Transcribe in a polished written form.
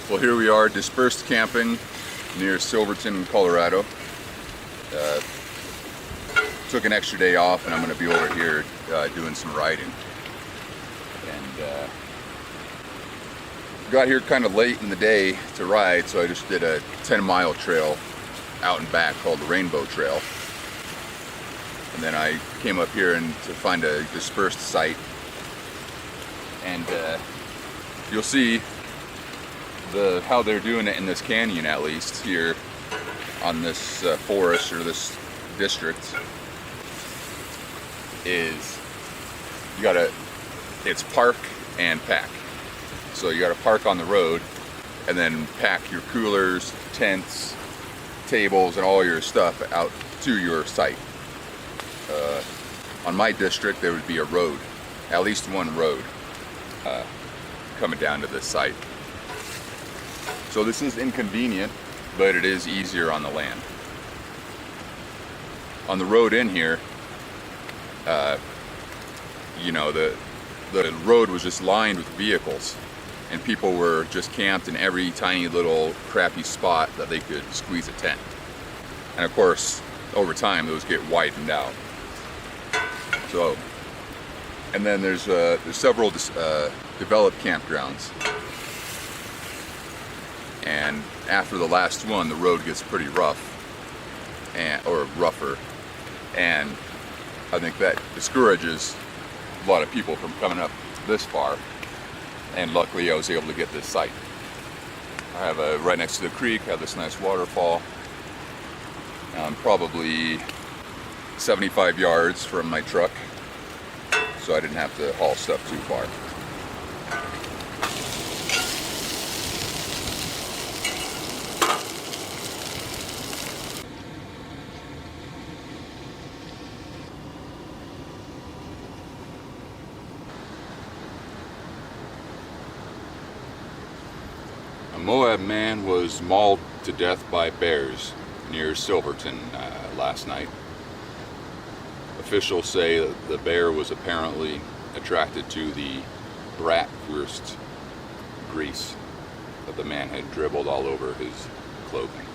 Well, here we are, dispersed camping near Silverton, Colorado. Took an extra day off, and I'm going to be over here doing some riding. And got here kind of late in the day to ride, so I just did a 10-mile trail out and back called the Rainbow Trail. And then I came up here to find a dispersed site. And you'll see how they're doing it in this canyon, at least here on this forest or this district. Is it's park and pack. So you gotta park on the road and then pack your coolers, tents, tables, and all your stuff out to your site. On my district, there would be a road, at least one road coming down to this site. So this is inconvenient, but it is easier on the land. On the road in here, you know, the road was just lined with vehicles, and people were just camped in every tiny little crappy spot that they could squeeze a tent. And of course, over time, those get widened out. So, and then there's several developed campgrounds. And after the last one, the road gets pretty rough, or rougher. And I think that discourages a lot of people from coming up this far. And luckily I was able to get this site. I have right next to the creek, I have this nice waterfall. I'm probably 75 yards from my truck, so I didn't have to haul stuff too far. A Moab man was mauled to death by bears near Silverton last night. Officials say that the bear was apparently attracted to the bratwurst grease that the man had dribbled all over his clothing.